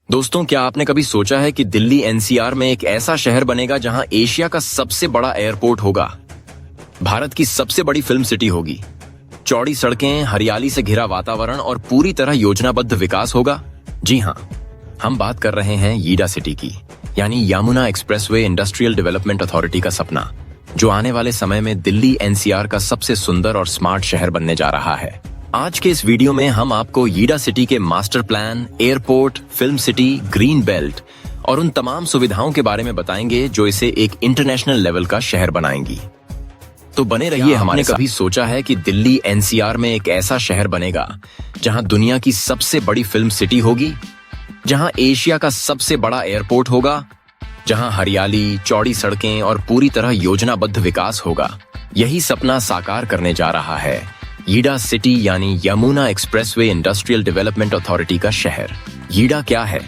दोस्तों, क्या आपने कभी सोचा है कि दिल्ली एनसीआर में एक ऐसा शहर बनेगा जहां एशिया का सबसे बड़ा एयरपोर्ट होगा, भारत की सबसे बड़ी फिल्म सिटी होगी, चौड़ी सड़कें, हरियाली से घिरा वातावरण और पूरी तरह योजनाबद्ध विकास होगा? जी हाँ, हम बात कर रहे हैं यीडा सिटी की, यानी Yamuna expressway industrial development authority का सपना, जो आने वाले समय में दिल्ली एनसीआर का सबसे सुंदर और स्मार्ट शहर बनने जा रहा है। आज के इस वीडियो में हम आपको यीडा सिटी के master plan, airport, film city, green belt और उन तमाम सुविधाओं के बारे में बताएंगे जो इसे एक इंटरनेशनल लेवल का शहर बनाएंगी। तो बने रहिए हमारे साथ। कभी सोचा है कि दिल्ली एनसीआर में एक ऐसा शहर बनेगा जहां दुनिया की सबसे बड़ी फिल्म सिटी होगी, जहां एशिया का सबसे बड़ा एयरपोर्ट होगा, जहां हरियाली, चौड़ी सड़कें और पूरी तरह योजनाबद्ध विकास होगा? यही सपना साकार करने जा रहा है यीडा सिटी, यानी Yamuna expressway industrial development authority का शहर। यीडा क्या है?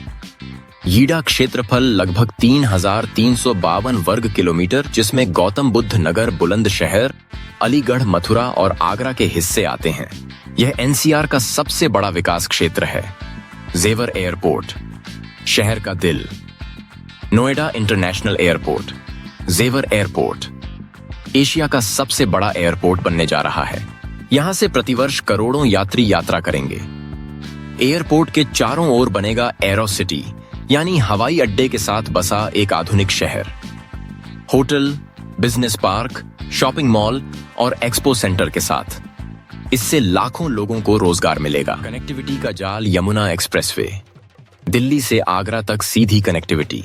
यीडा क्षेत्रफल लगभग 3,352 वर्ग किलोमीटर, जिसमें गौतम बुद्ध नगर, बुलंदशहर, अलीगढ़, मथुरा और आगरा के हिस्से आते हैं। यह एनसीआर का सबसे बड़ा विकास क्षेत्र है। जेवर एयरपोर्ट, शहर का दिल। नोएडा इंटरनेशनल एयरपोर्ट, जेवर एयरपोर्ट, एशिया का सबसे बड़ा एयरपोर्ट बनने जा रहा है। यहां से प्रतिवर्ष करोड़ों यात्री यात्रा करेंगे। एयरपोर्ट के चारों ओर बनेगा एरो सिटी, यानी हवाई अड्डे के साथ बसा एक आधुनिक शहर। Hotel, business park, shopping mall और एक्सपो सेंटर के साथ। इससे लाखों लोगों को रोजगार मिलेगा। कनेक्टिविटी का जाल, यमुना एक्सप्रेसवे, दिल्ली से आगरा तक सीधी कनेक्टिविटी,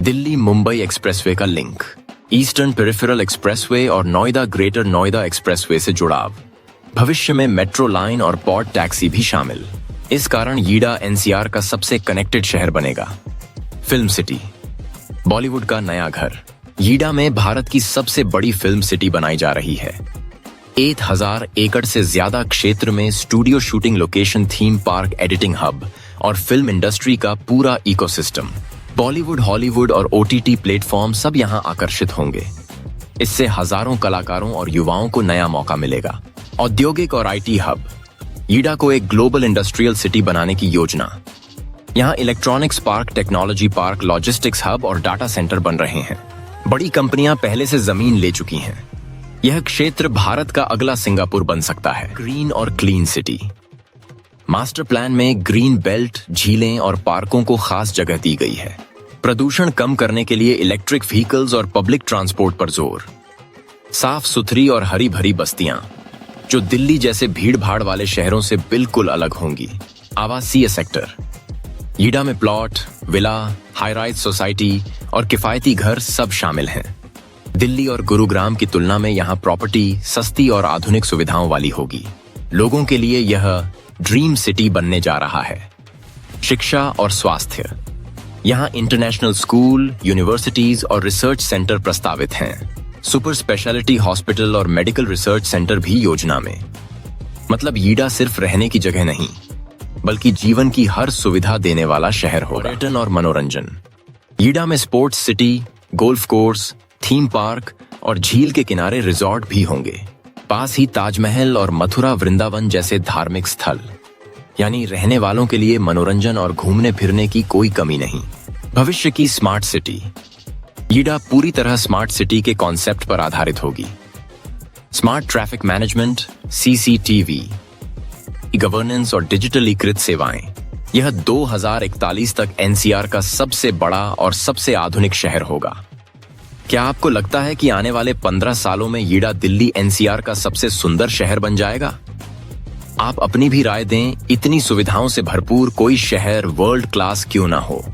दिल्ली मुंबई एक्सप्रेसवे का लिंक, ईस्टर्न पेरिफेरल एक्सप्रेसवे और नोएडा ग्रेटर नोएडा एक्सप्रेसवे से जुड़ाव। भविष्य में मेट्रो लाइन और पॉड टैक्सी भी शामिल। इस कारण यीडा एनसीआर का सबसे कनेक्टेड शहर बनेगा। फिल्म सिटी, बॉलीवुड का नया घर। यीडा में भारत की सबसे बड़ी फिल्म सिटी बनाई जा रही है। 1000 एकड़ से ज्यादा क्षेत्र में studio shooting location, theme park, editing hub और फिल्म इंडस्ट्री का पूरा इकोसिस्टम। बॉलीवुड, हॉलीवुड और ओटीटी प्लेटफॉर्म सब यहां आकर्षित होंगे। इससे हजारों कलाकारों और युवाओं को नया मौका मिलेगा। औद्योगिक और आईटी हब, यीडा को एक ग्लोबल इंडस्ट्रियल सिटी बनाने की योजना। यहां electronics park, technology park, logistics hub और डाटा सेंटर बन रहे हैं। बड़ी कंपनियां पहले से जमीन ले चुकी हैं। यह क्षेत्र भारत का अगला सिंगापुर बन सकता है। ग्रीन और क्लीन सिटी, मास्टर प्लान में ग्रीन बेल्ट, झीलें और पार्कों को खास जगह दी गई है। प्रदूषण कम करने के लिए इलेक्ट्रिक व्हीकल्स और पब्लिक ट्रांसपोर्ट पर जोर। साफ सुथरी और हरी भरी बस्तियां, जो दिल्ली जैसे भीड़ भाड़ वाले शहरों से बिल्कुल अलग होंगी। आवासीय सेक्टर, यीडा में plot, villa, high rise society और किफायती घर सब शामिल हैं। दिल्ली और गुरुग्राम की तुलना में यहाँ प्रॉपर्टी सस्ती और आधुनिक सुविधाओं वाली होगी। लोगों के लिए यह ड्रीम सिटी बनने जा रहा है। शिक्षा और स्वास्थ्य, यहाँ इंटरनेशनल स्कूल, यूनिवर्सिटीज और रिसर्च सेंटर प्रस्तावित हैं। सुपर स्पेशलिटी हॉस्पिटल और मेडिकल रिसर्च सेंटर भी योजना में। मतलब यीडा सिर्फ रहने की जगह नहीं, बल्कि जीवन की हर सुविधा देने वाला शहर होगा। पर्यटन और मनोरंजन, यीडा में sports city, golf course, theme park और झील के किनारे रिजॉर्ट भी होंगे। पास ही ताजमहल और मथुरा वृंदावन जैसे धार्मिक स्थल, यानी रहने वालों के लिए मनोरंजन और घूमने फिरने की कोई कमी नहीं। भविष्य की स्मार्ट सिटी, यीडा पूरी तरह स्मार्ट सिटी के कॉन्सेप्ट पर आधारित होगी। Smart traffic management, CCTV, governance और डिजिटलीकृत सेवाएं। यह 2041 तक एनसीआर का सबसे बड़ा और सबसे आधुनिक शहर होगा। क्या आपको लगता है कि आने वाले 15 सालों में यीडा दिल्ली एनसीआर का सबसे सुंदर शहर बन जाएगा? आप अपनी भी राय दें। इतनी सुविधाओं से भरपूर कोई शहर वर्ल्ड क्लास क्यों ना हो?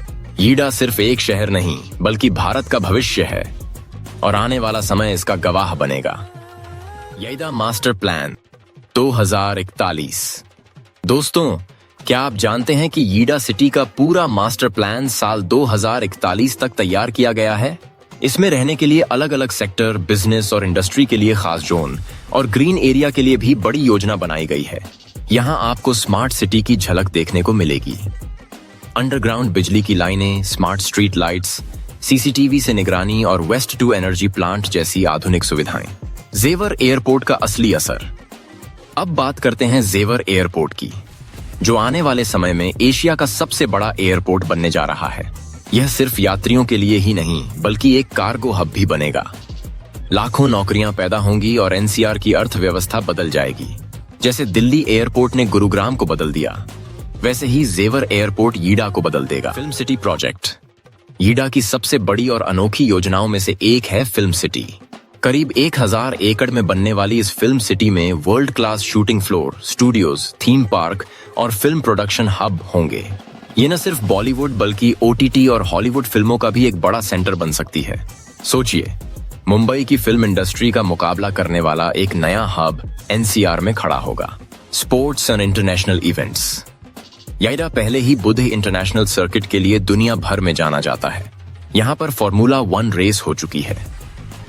यीडा सिर्फ एक शहर नहीं, बल्कि भारत का भविष्य है और आने वाला समय इसका गवाह बनेगा। YEIDA master plan 2041। दोस्तों, क्या आप जानते हैं कि यीडा सिटी का पूरा मास्टर प्लान साल 2041 तक तैयार किया गया है? इसमें रहने के लिए अलग अलग सेक्टर, बिजनेस और इंडस्ट्री के लिए खास जोन और ग्रीन एरिया के लिए भी बड़ी योजना बनाई गई है। यहाँ आपको स्मार्ट सिटी की झलक देखने को मिलेगी। अंडरग्राउंड बिजली की लाइनें, स्मार्ट स्ट्रीट लाइट्स, सीसीटीवी से निगरानी और वेस्ट टू एनर्जी प्लांट जैसी आधुनिक सुविधाएं। जेवर एयरपोर्ट का असली असर। अब बात करते हैं जेवर एयरपोर्ट की, जो आने वाले समय में एशिया का सबसे बड़ा एयरपोर्ट बनने जा रहा है। यह सिर्फ यात्रियों के लिए ही नहीं बल्कि एक कार्गो हब भी बनेगा। लाखों नौकरियां पैदा होंगी और एनसीआर की अर्थव्यवस्था बदल जाएगी। जैसे दिल्ली एयरपोर्ट ने गुरुग्राम को बदल दिया, वैसे ही जेवर एयरपोर्ट यीडा को बदल देगा। फिल्म सिटी प्रोजेक्ट यीडा की सबसे बड़ी और अनोखी योजनाओं में से एक है फिल्म सिटी। करीब 1000 एकड़ में बनने वाली इस फिल्म सिटी में world class shooting floor, studios, theme park और फिल्म प्रोडक्शन हब होंगे। ये न सिर्फ बॉलीवुड बल्कि ओटीटी और हॉलीवुड फिल्मों का भी एक बड़ा सेंटर बन सकती है। सोचिए, मुंबई की फिल्म इंडस्ट्री का मुकाबला करने वाला एक नया हब एनसीआर में खड़ा होगा। Sports and international events YEIDA पहले ही बुध इंटरनेशनल सर्किट के लिए दुनिया भर में जाना जाता है। यहाँ पर फॉर्मूला 1 रेस हो चुकी है।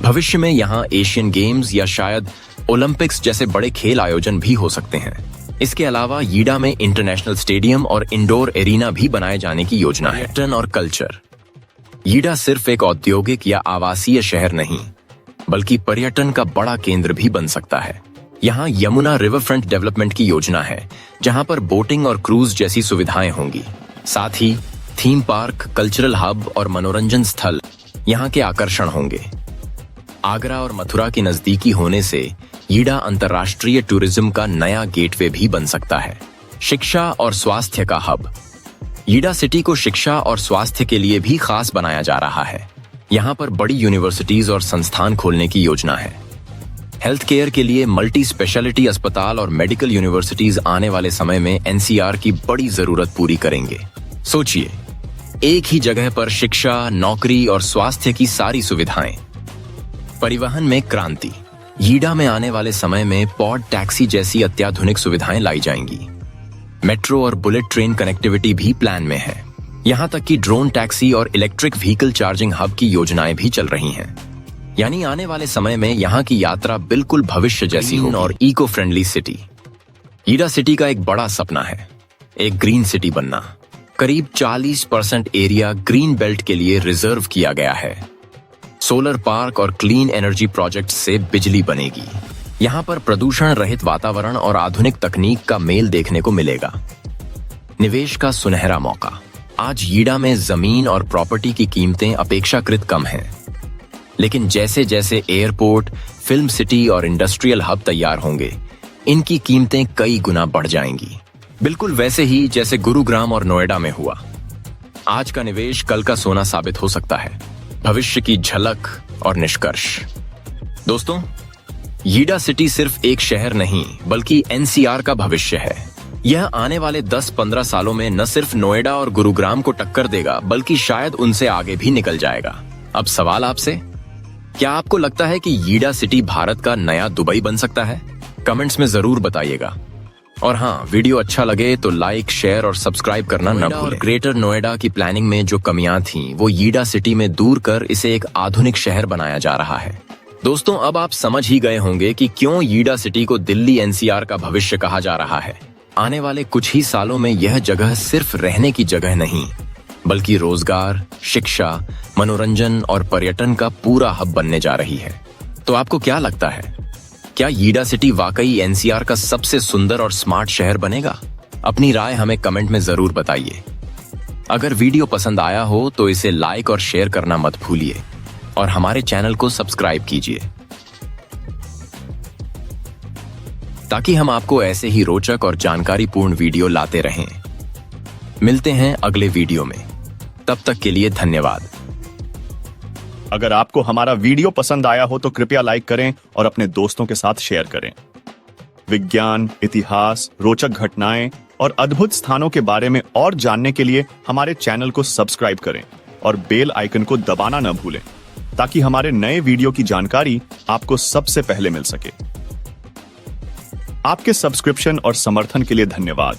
भविष्य में यहाँ एशियन गेम्स या शायद ओलंपिक्स जैसे बड़े खेल आयोजन भी हो सकते हैं। इसके अलावा यीडा में इंटरनेशनल स्टेडियम और इंडोर एरिना भी बनाए जाने की योजना है। पर्यटन और कल्चर यीडा सिर्फ एक औद्योगिक या आवासीय शहर नहीं बल्कि पर्यटन का बड़ा केंद्र भी बन सकता है। यहाँ यमुना रिवर फ्रंट डेवलपमेंट की योजना है, जहाँ पर बोटिंग और क्रूज जैसी सुविधाएं होंगी। साथ ही थीम पार्क, कल्चरल हब और मनोरंजन स्थल यहाँ के आकर्षण होंगे। आगरा और मथुरा के नजदीकी होने से यीडा अंतर्राष्ट्रीय टूरिज्म का नया गेटवे भी बन सकता है। शिक्षा और स्वास्थ्य का हब यीडा सिटी को शिक्षा और स्वास्थ्य के लिए भी खास बनाया जा रहा है। यहाँ पर बड़ी यूनिवर्सिटीज और संस्थान खोलने की योजना है। हेल्थ केयर के लिए मल्टी स्पेशलिटी अस्पताल और मेडिकल यूनिवर्सिटीज आने वाले समय में एनसीआर की बड़ी जरूरत पूरी करेंगे। सोचिए, एक ही जगह पर शिक्षा, नौकरी और स्वास्थ्य की सारी सुविधाएं। परिवहन में क्रांति यीडा में आने वाले समय में पॉड टैक्सी जैसी अत्याधुनिक सुविधाएं लाई जाएंगी। मेट्रो और बुलेट ट्रेन कनेक्टिविटी भी प्लान में है। यहाँ तक कि ड्रोन टैक्सी और इलेक्ट्रिक व्हीकल चार्जिंग हब की योजनाएं भी चल रही हैं। यानी आने वाले समय में यहाँ की यात्रा बिल्कुल भविष्य जैसी हो और eco friendly city. YEIDA city का एक बड़ा सपना है एक ग्रीन सिटी बनना। करीब 40% एरिया ग्रीन बेल्ट के लिए रिजर्व किया गया है। सोलर पार्क और क्लीन एनर्जी प्रोजेक्ट से बिजली बनेगी। यहाँ पर प्रदूषण रहित वातावरण और आधुनिक तकनीक का मेल देखने को मिलेगा। निवेश का सुनहरा मौका आज यीडा में जमीन और प्रॉपर्टी की कीमतें अपेक्षाकृत कम हैं, लेकिन जैसे जैसे एयरपोर्ट, फिल्म सिटी और इंडस्ट्रियल हब तैयार होंगे, इनकी कीमतें कई गुना बढ़ जाएंगी। बिल्कुल वैसे ही जैसे गुरुग्राम और नोएडा में हुआ। आज का निवेश कल का सोना साबित हो सकता है। भविष्य की झलक और निष्कर्ष। दोस्तों, यीडा सिटी सिर्फ एक शहर नहीं बल्कि एनसीआर का भविष्य है। यह आने वाले 10-15 सालों में न सिर्फ नोएडा और गुरुग्राम को टक्कर देगा बल्कि शायद उनसे आगे भी निकल जाएगा। अब सवाल आपसे, क्या आपको लगता है कि यीडा सिटी भारत का नया दुबई बन सकता है? कमेंट्स में जरूर बताइएगा। और हाँ, वीडियो अच्छा लगे तो लाइक, शेयर और सब्सक्राइब करना न भूलें। ग्रेटर नोएडा की प्लानिंग में जो कमियां थीं, वो यीडा सिटी में दूर कर इसे एक आधुनिक शहर बनाया जा रहा है। दोस्तों, अब आप समझ ही गए होंगे कि क्यों यीडा सिटी को दिल्ली एनसीआर का भविष्य कहा जा रहा है। आने वाले कुछ ही सालों में यह जगह सिर्फ रहने की जगह नहीं बल्कि रोजगार, शिक्षा, मनोरंजन और पर्यटन का पूरा हब बनने जा रही है। तो आपको क्या लगता है, क्या यीडा सिटी वाकई एनसीआर का सबसे सुंदर और स्मार्ट शहर बनेगा? अपनी राय हमें कमेंट में जरूर बताइए। अगर वीडियो पसंद आया हो तो इसे लाइक और शेयर करना मत भूलिए और हमारे चैनल को सब्सक्राइब कीजिए ताकि हम आपको ऐसे ही रोचक और जानकारीपूर्ण वीडियो लाते रहें। मिलते हैं अगले वीडियो में, तब तक के लिए धन्यवाद। अगर आपको हमारा वीडियो पसंद आया हो तो कृपया लाइक करें और अपने दोस्तों के साथ शेयर करें। विज्ञान, इतिहास, रोचक घटनाएं और अद्भुत स्थानों के बारे में और जानने के लिए हमारे चैनल को सब्सक्राइब करें और बेल आइकन को दबाना न भूलें ताकि हमारे नए वीडियो की जानकारी आपको सबसे पहले मिल सके। आपके सब्सक्रिप्शन और समर्थन के लिए धन्यवाद।